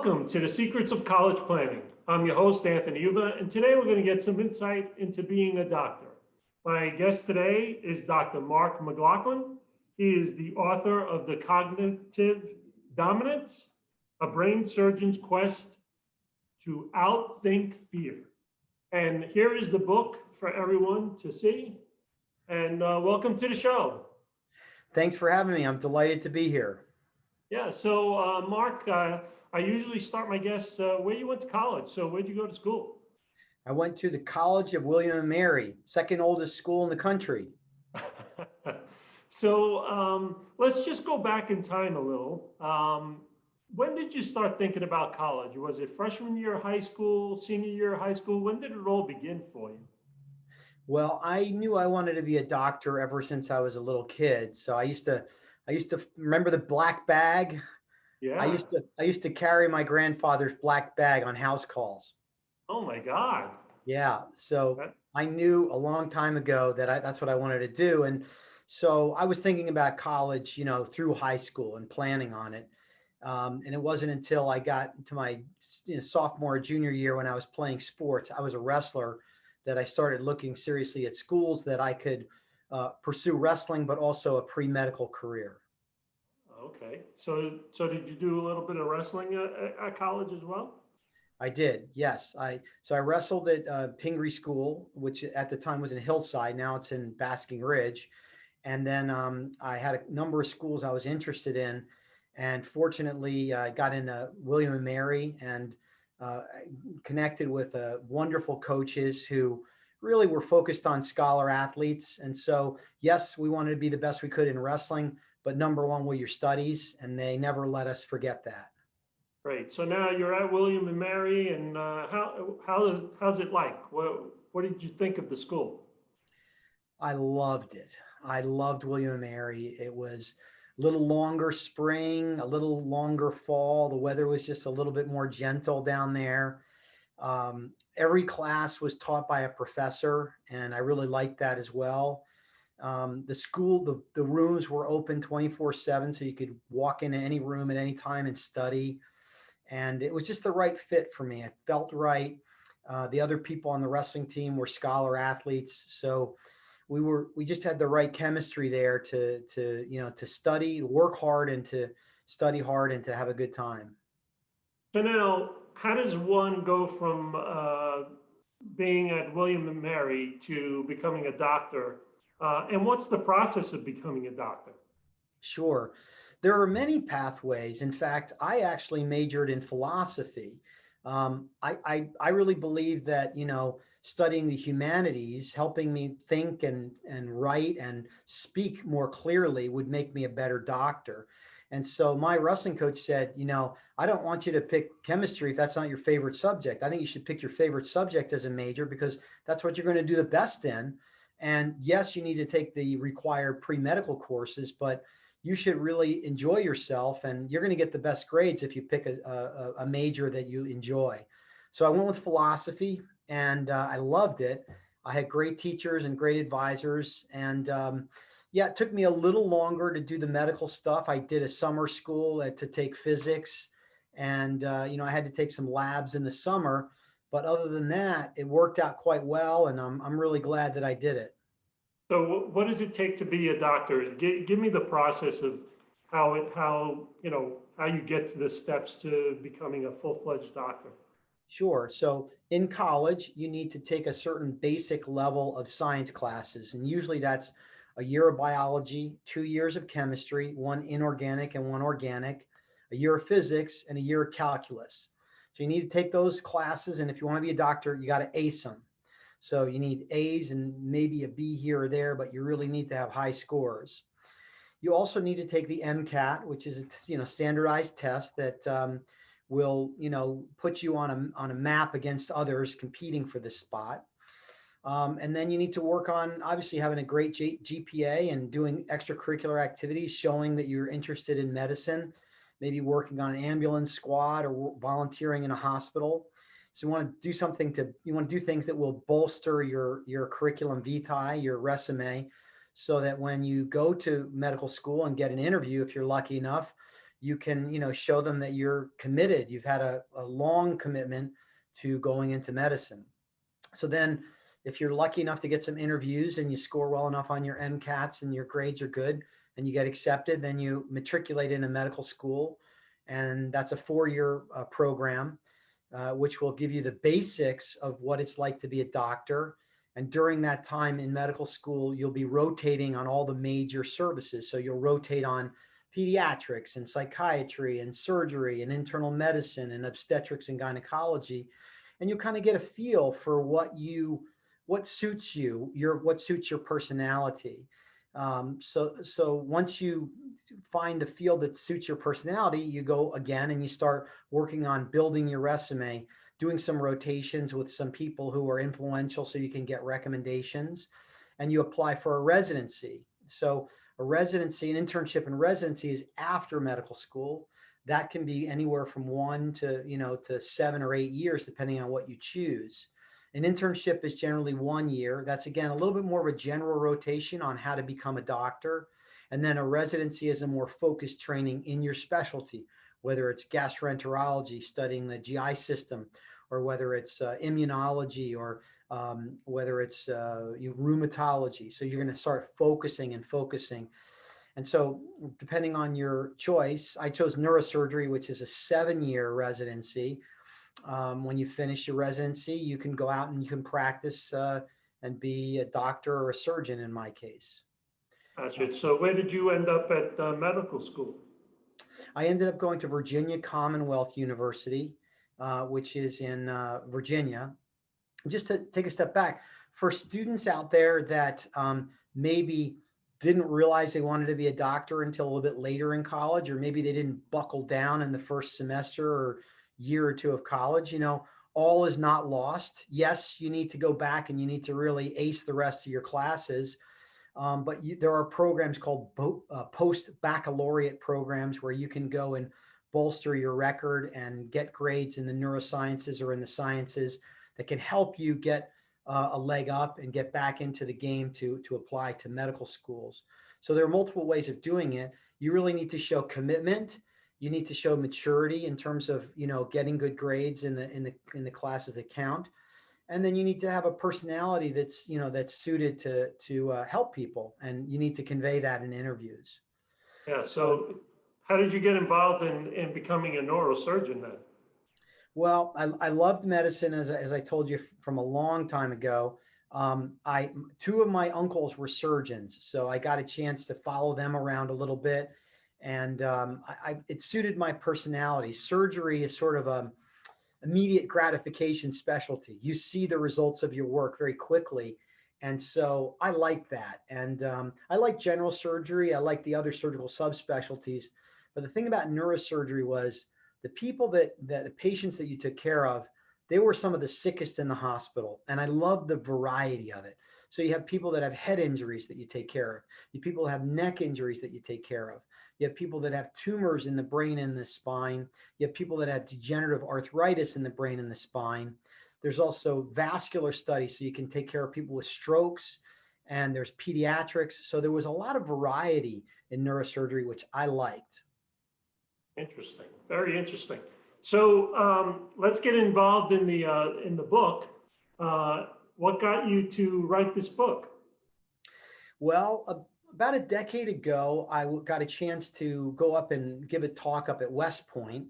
Welcome to the Secrets of College Planning. I'm your host, Anthony Uva, and today we're going to get some insight into being a doctor. My guest today is Dr. Mark McLaughlin. He is the author of The Cognitive Dominance, a brain surgeon's quest to outthink fear. And here is the book for everyone to see. And welcome to the show. Thanks for having me. I'm delighted to be here. Yeah, so Mark, I usually start my guests where you went to college. So where'd you go to school? I went to the College of William and Mary, second oldest school in the country. So let's just go back in time a little. When did you start thinking about college? Was it freshman year of high school, senior year of high school? When did it all begin for you? Well, I knew I wanted to be a doctor ever since I was a little kid. So I used to remember the black bag. Yeah. I used to carry my grandfather's black bag on house calls. Oh my God. Yeah. So I knew a long time ago that that's what I wanted to do. And so I was thinking about college, through high school and planning on it. And it wasn't until I got to my sophomore, junior year when I was playing sports, I was a wrestler, that I started looking seriously at schools that I could pursue wrestling, but also a pre-medical career. Okay. So did you do a little bit of wrestling at college as well? I did, yes. I wrestled at Pingree School, which at the time was in Hillside. Now it's in Basking Ridge. And then I had a number of schools I was interested in. And fortunately, I got into William and Mary and connected with wonderful coaches who really were focused on scholar athletes. And so, yes, we wanted to be the best we could in wrestling, but number one were your studies, and they never let us forget that. Great. So now you're at William and Mary, and how's it like? What did you think of the school? I loved it. I loved William and Mary. It was a little longer spring, a little longer fall. The weather was just a little bit more gentle down there. Every class was taught by a professor, and I really liked that as well. The school, the rooms were open 24/7, so you could walk into any room at any time and study. And it was just the right fit for me. It felt right. The other people on the wrestling team were scholar athletes, so we just had the right chemistry there to study, work hard, and to study hard and to have a good time. So now, how does one go from being at William and Mary to becoming a doctor? And what's the process of becoming a doctor? Sure. There are many pathways. In fact, I actually majored in philosophy. I really believe that, studying the humanities, helping me think and write and speak more clearly would make me a better doctor. And so my wrestling coach said, I don't want you to pick chemistry if that's not your favorite subject. I think you should pick your favorite subject as a major because that's what you're going to do the best in. And yes, you need to take the required pre-medical courses, but you should really enjoy yourself, and you're going to get the best grades if you pick a major that you enjoy. So I went with philosophy, and I loved it. I had great teachers and great advisors. And it took me a little longer to do the medical stuff. I did a summer school to take physics, and I had to take some labs in the summer. But other than that, it worked out quite well, and I'm really glad that I did it. So what does it take to be a doctor? Give me the process of how you get to the steps to becoming a full-fledged doctor. Sure. So in college, you need to take a certain basic level of science classes. And usually that's a year of biology, 2 years of chemistry, one inorganic and one organic, a year of physics, and a year of calculus. So you need to take those classes. And if you want to be a doctor, you got to ace them. So you need A's and maybe a B here or there, but you really need to have high scores. You also need to take the MCAT, which is a standardized test that will put you on a map against others competing for this spot. And then you need to work on obviously having a great GPA and doing extracurricular activities, showing that you're interested in medicine, maybe working on an ambulance squad or volunteering in a hospital. So you want to do things that will bolster your curriculum vitae, your resume, so that when you go to medical school and get an interview, if you're lucky enough, you can, show them that you're committed. You've had a long commitment to going into medicine. So then if you're lucky enough to get some interviews and you score well enough on your MCATs and your grades are good and you get accepted, then you matriculate in a medical school. And that's a 4-year program, which will give you the basics of what it's like to be a doctor. And during that time in medical school, you'll be rotating on all the major services. So you'll rotate on pediatrics and psychiatry and surgery and internal medicine and obstetrics and gynecology. And you kind of get a feel for what suits you, what suits your personality. So once you find the field that suits your personality, you go again and you start working on building your resume, doing some rotations with some people who are influential so you can get recommendations, and you apply for a residency. So a residency, an internship and residency is after medical school. That can be anywhere from 1 to 7 or 8 years, depending on what you choose. An internship is generally 1 year. That's, again, a little bit more of a general rotation on how to become a doctor. And then a residency is a more focused training in your specialty, whether it's gastroenterology, studying the GI system, or whether it's immunology, or whether it's rheumatology. So you're going to start focusing. And so depending on your choice, I chose neurosurgery, which is a 7-year residency. When you finish your residency, you can go out and you can practice and be a doctor or a surgeon in my case. Gotcha. So where did you end up at medical school? I ended up going to Virginia Commonwealth University, which is in Virginia. Just to take a step back, for students out there that maybe didn't realize they wanted to be a doctor until a little bit later in college, or maybe they didn't buckle down in the first semester or year or two of college, all is not lost. Yes, you need to go back and you need to really ace the rest of your classes. But there are programs called post-baccalaureate programs where you can go and bolster your record and get grades in the neurosciences or in the sciences that can help you get a leg up and get back into the game to apply to medical schools. So there are multiple ways of doing it. You really need to show commitment. You need to show maturity in terms of, getting good grades in the classes that count. And then you need to have a personality that's suited to help people, and you need to convey that in interviews. Yeah. So how did you get involved in becoming a neurosurgeon then? Well, I loved medicine, as I told you, from a long time ago. Two of my uncles were surgeons, so I got a chance to follow them around a little bit, and it suited my personality. Surgery is sort of a immediate gratification specialty. You see the results of your work very quickly. And so I like that. And I like general surgery. I like the other surgical subspecialties. But the thing about neurosurgery was the people the patients that you took care of, they were some of the sickest in the hospital. And I love the variety of it. So you have people that have head injuries that you take care of. You people have neck injuries that you take care of. You have people that have tumors in the brain and the spine. You have people that have degenerative arthritis in the brain and the spine. There's also vascular studies, so you can take care of people with strokes, and there's pediatrics. So there was a lot of variety in neurosurgery, which I liked. Interesting. Very interesting. So let's get involved in the book. What got you to write this book? Well, about a decade ago, I got a chance to go up and give a talk up at West Point.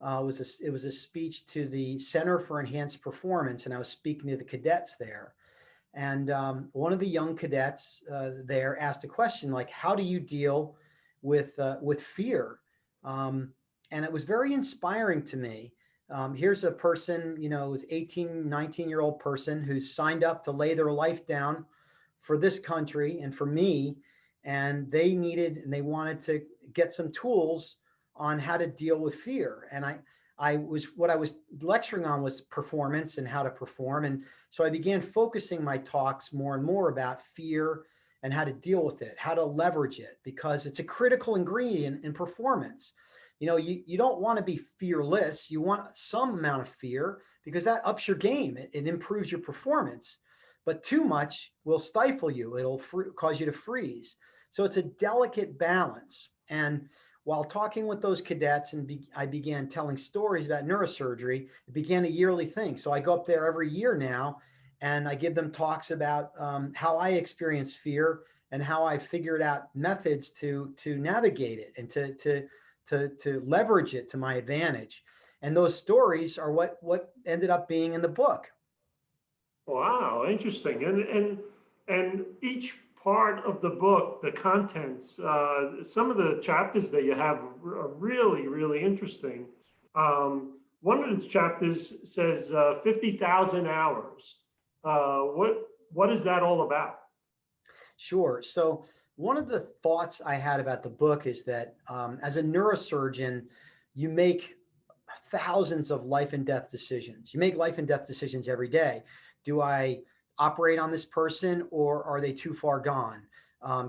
It was a speech to the Center for Enhanced Performance, and I was speaking to the cadets there. And one of the young cadets there asked a question like, "How do you deal with fear?" And it was very inspiring to me. Here's a person, it was 18, 19-year-old person who's signed up to lay their life down for this country and for me. And they wanted to get some tools on how to deal with fear. And what I was lecturing on was performance and how to perform. And so I began focusing my talks more and more about fear and how to deal with it, how to leverage it, because it's a critical ingredient in performance. You don't want to be fearless. You want some amount of fear because that ups your game. It improves your performance. But too much will stifle you. It'll cause you to freeze. So it's a delicate balance. And while talking with those cadets and I began telling stories about neurosurgery, it began a yearly thing. So I go up there every year now and I give them talks about how I experience fear and how I figured out methods to navigate it and to leverage it to my advantage. And those stories are what ended up being in the book. Wow, interesting. And each part of the book, the contents, some of the chapters that you have are really, really interesting. One of the chapters says 50,000 hours. What is that all about? Sure. So one of the thoughts I had about the book is that as a neurosurgeon, you make thousands of life and death decisions. You make life and death decisions every day. Do I operate on this person or are they too far gone?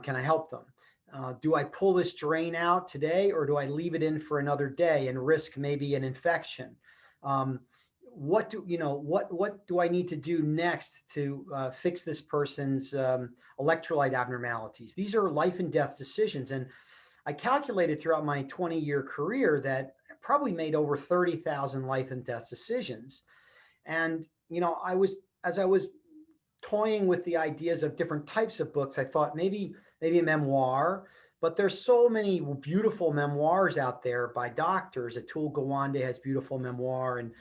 Can I help them? Do I pull this drain out today or do I leave it in for another day and risk maybe an infection? Um, what do I need to do next to fix this person's electrolyte abnormalities? These are life and death decisions. And I calculated throughout my 20-year career that I probably made over 30,000 life and death decisions. And, as I was toying with the ideas of different types of books, I thought maybe a memoir, but there's so many beautiful memoirs out there by doctors. Atul Gawande has beautiful memoir, and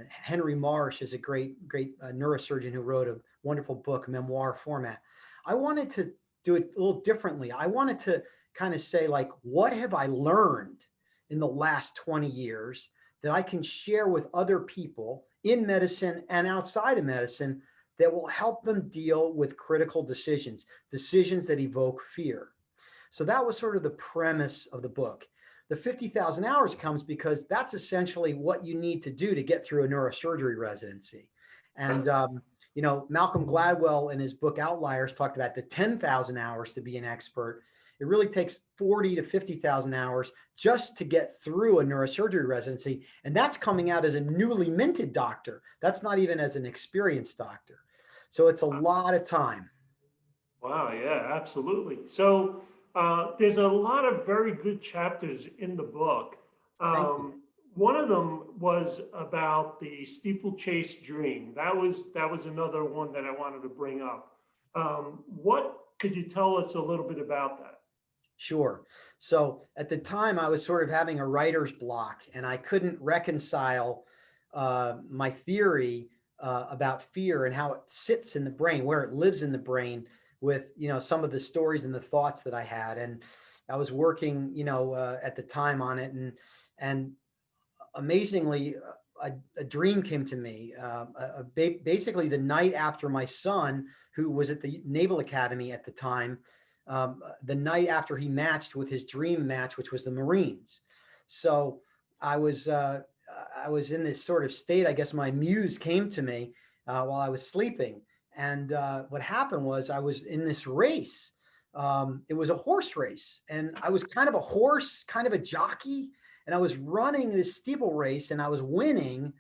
Henry Marsh is a great neurosurgeon who wrote a wonderful book, memoir format. I wanted to do it a little differently. I wanted to kind of say, like, what have I learned in the last 20 years that I can share with other people in medicine and outside of medicine that will help them deal with critical decisions, decisions that evoke fear. So that was sort of the premise of the book. The 50,000 hours comes because that's essentially what you need to do to get through a neurosurgery residency. And, Malcolm Gladwell in his book Outliers talked about the 10,000 hours to be an expert. It really takes 40 to 50,000 hours just to get through a neurosurgery residency. And that's coming out as a newly minted doctor. That's not even as an experienced doctor. So it's a lot of time. Wow, yeah, absolutely. So there's a lot of very good chapters in the book. Thank you. One of them was about the steeplechase dream. That was another one that I wanted to bring up. What could you tell us a little bit about that? Sure. So at the time, I was sort of having a writer's block, and I couldn't reconcile my theory about fear and how it sits in the brain, where it lives in the brain, with some of the stories and the thoughts that I had. And I was working, at the time on it, and amazingly, a dream came to me. Basically, the night after my son, who was at the Naval Academy at the time, the night after he matched with his dream match, which was the Marines. So I was in this sort of state. I guess my muse came to me while I was sleeping, and what happened was I was in this race. It was a horse race, and I was kind of a horse, kind of a jockey, and I was running this steeple race, and I was winning.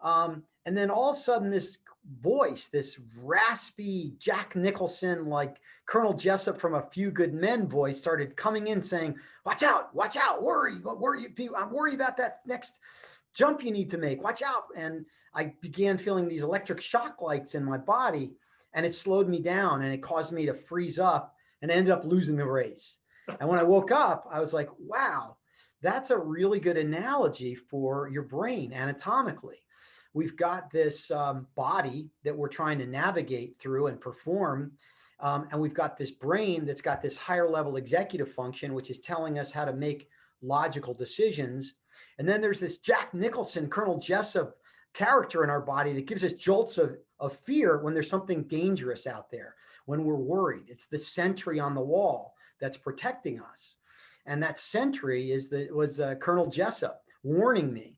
And then all of a sudden, this voice, this raspy Jack Nicholson, like Colonel Jessup from A Few Good Men voice, started coming in saying, watch out, worry, I'm worried about that next jump you need to make, watch out. And I began feeling these electric shock lights in my body, and it slowed me down, and it caused me to freeze up, and I ended up losing the race. And when I woke up, I was like, wow, that's a really good analogy for your brain anatomically. We've got this body that we're trying to navigate through and perform. And we've got this brain that's got this higher level executive function, which is telling us how to make logical decisions. And then there's this Jack Nicholson, Colonel Jessup character in our body that gives us jolts of fear when there's something dangerous out there, when we're worried. It's the sentry on the wall that's protecting us. And that sentry was Colonel Jessup warning me.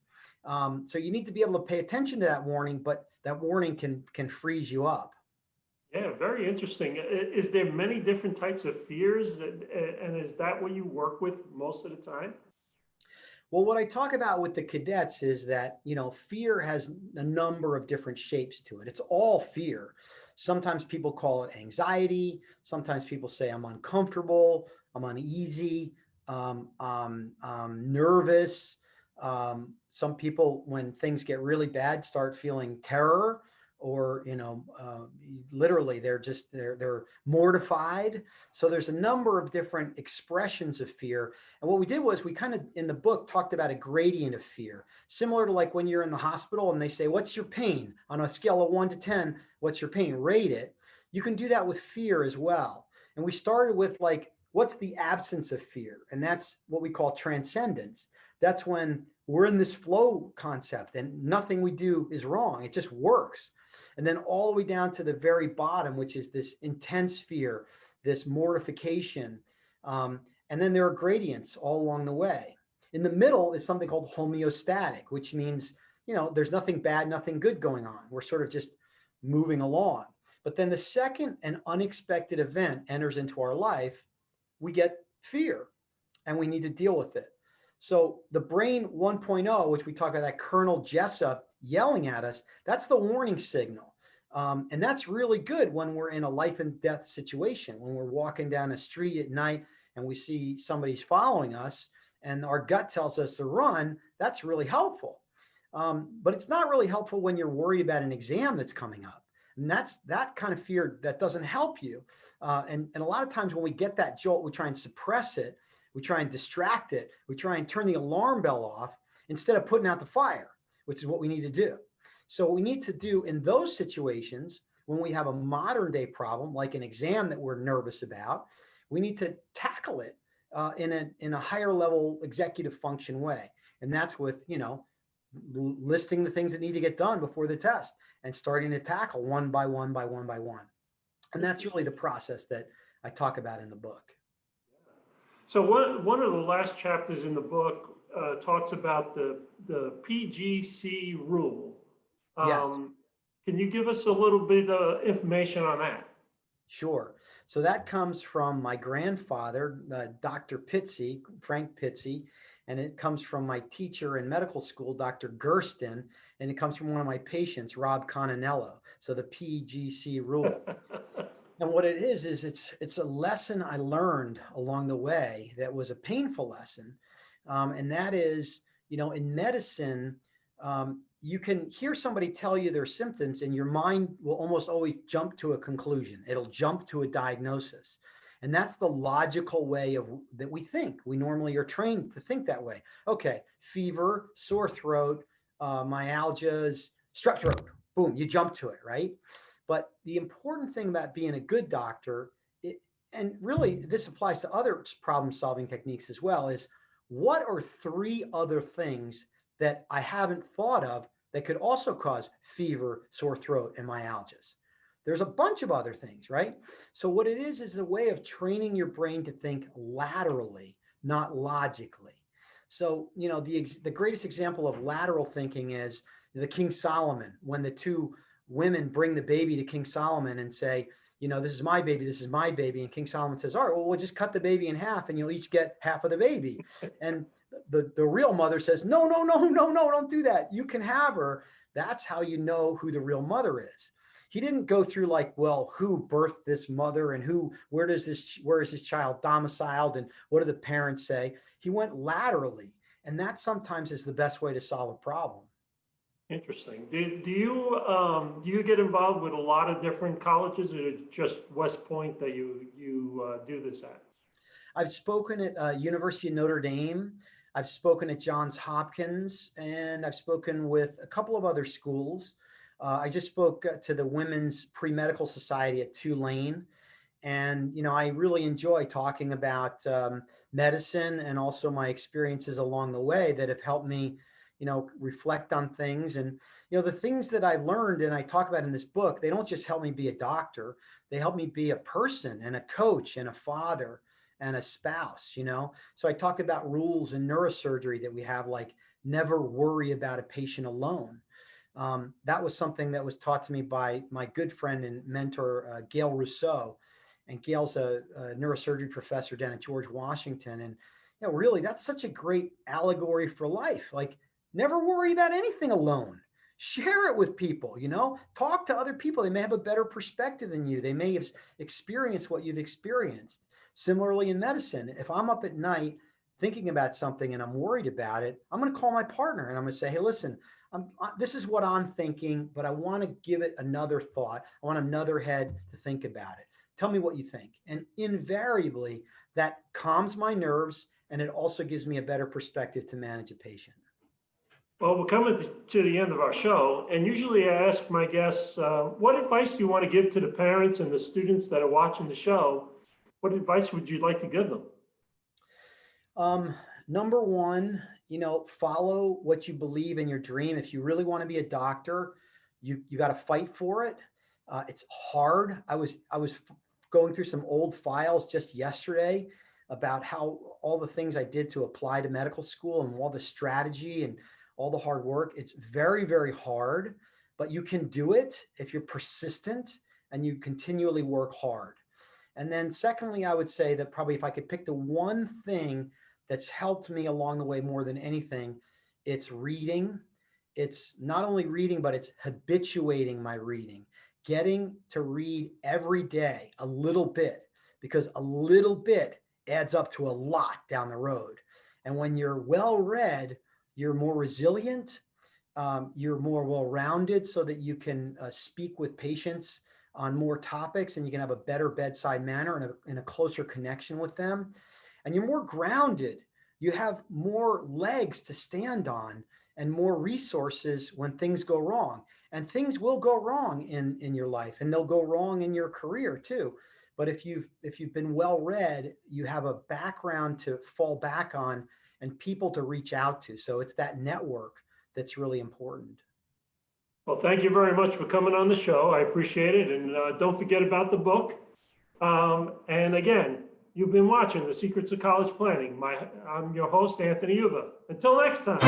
So you need to be able to pay attention to that warning, but that warning can freeze you up. Yeah, very interesting. Is there many different types of fears, and is that what you work with most of the time? Well, what I talk about with the cadets is that, fear has a number of different shapes to it. It's all fear. Sometimes people call it anxiety. Sometimes people say I'm uncomfortable, I'm uneasy. nervous. Some people, when things get really bad, start feeling terror, or literally they're mortified. So there's a number of different expressions of fear. And what we did was we kind of in the book talked about a gradient of fear, similar to like when you're in the hospital and they say, "What's your pain?" On a scale of 1 to 10, what's your pain? Rate it. You can do that with fear as well. And we started with like, what's the absence of fear? And that's what we call transcendence. That's when we're in this flow concept and nothing we do is wrong. It just works. And then all the way down to the very bottom, which is this intense fear, this mortification. And then there are gradients all along the way. In the middle is something called homeostatic, which means, there's nothing bad, nothing good going on. We're sort of just moving along. But then the second an unexpected event enters into our life, we get fear and we need to deal with it. So the brain 1.0, which we talk about, that Colonel Jessup yelling at us, that's the warning signal. And that's really good when we're in a life and death situation, when we're walking down a street at night and we see somebody's following us and our gut tells us to run. That's really helpful. But it's not really helpful when you're worried about an exam that's coming up. And that's that kind of fear that doesn't help you. And a lot of times when we get that jolt, we try and suppress it. We try and distract it. We try and turn the alarm bell off instead of putting out the fire, which is what we need to do. So what we need to do in those situations, when we have a modern day problem, like an exam that we're nervous about, we need to tackle it in a higher level executive function way. And that's with, listing the things that need to get done before the test and starting to tackle one by one by one by one. And that's really the process that I talk about in the book. So one of the last chapters in the book talks about the PGC rule. Yes. Can you give us a little bit of information on that? Sure. So that comes from my grandfather, Dr. Pitsy, Frank Pitsy, and it comes from my teacher in medical school, Dr. Gersten, and it comes from one of my patients, Rob Conanello. So the PGC rule. And what it is it's a lesson I learned along the way that was a painful lesson. And that is, in medicine, you can hear somebody tell you their symptoms and your mind will almost always jump to a conclusion. It'll jump to a diagnosis. And that's the logical way that we think. We normally are trained to think that way. Okay, fever, sore throat, myalgias, strep throat, boom, you jump to it, right? But the important thing about being a good doctor, and really this applies to other problem-solving techniques as well, is what are 3 other things that I haven't thought of that could also cause fever, sore throat, and myalgias? There's a bunch of other things, right? So what it is a way of training your brain to think laterally, not logically. So, the greatest example of lateral thinking is the King Solomon, when the 2 women bring the baby to King Solomon and say, this is my baby, this is my baby. And King Solomon says, all right, well, we'll just cut the baby in half and you'll each get half of the baby. And the real mother says, no, don't do that. You can have her. That's how you know who the real mother is. He didn't go through like, well, who birthed this mother and where is this child domiciled and what do the parents say? He went laterally. And that sometimes is the best way to solve a problem. Interesting. Do you get involved with a lot of different colleges, or just West Point that you do this at? I've spoken at University of Notre Dame. I've spoken at Johns Hopkins, and I've spoken with a couple of other schools. I just spoke to the Women's Pre-Medical Society at Tulane. And, I really enjoy talking about medicine and also my experiences along the way that have helped me, reflect on things. And, the things that I learned and I talk about in this book, they don't just help me be a doctor. They help me be a person and a coach and a father and a spouse, So I talk about rules in neurosurgery that we have, like never worry about a patient alone. That was something that was taught to me by my good friend and mentor, Gail Rousseau. And Gail's a neurosurgery professor down at George Washington. And, really, that's such a great allegory for life. Like, never worry about anything alone. Share it with people, talk to other people. They may have a better perspective than you. They may have experienced what you've experienced. Similarly in medicine, if I'm up at night thinking about something and I'm worried about it, I'm going to call my partner and I'm going to say, hey, listen, this is what I'm thinking, but I want to give it another thought. I want another head to think about it. Tell me what you think. And invariably, that calms my nerves and it also gives me a better perspective to manage a patient. Well, we're coming to the end of our show, and usually I ask my guests, what advice do you want to give to the parents and the students that are watching the show? What advice would you like to give them? Number one, follow what you believe in your dream. If you really want to be a doctor, you got to fight for it. It's hard. I was going through some old files just yesterday about how all the things I did to apply to medical school and all the strategy and all the hard work. It's very, very hard, but you can do it if you're persistent and you continually work hard. And then secondly, I would say that probably if I could pick the one thing that's helped me along the way more than anything, it's reading. It's not only reading, but it's habituating my reading, getting to read every day a little bit, because a little bit adds up to a lot down the road. And when you're well read, you're more resilient, you're more well-rounded so that you can speak with patients on more topics and you can have a better bedside manner and a closer connection with them. And you're more grounded. You have more legs to stand on and more resources when things go wrong. And things will go wrong in your life, and they'll go wrong in your career too. But if you've been well read, you have a background to fall back on and people to reach out to. So it's that network that's really important. Well, thank you very much for coming on the show. I appreciate it. And don't forget about the book. And again, you've been watching The Secrets of College Planning. I'm your host, Anthony Uva. Until next time.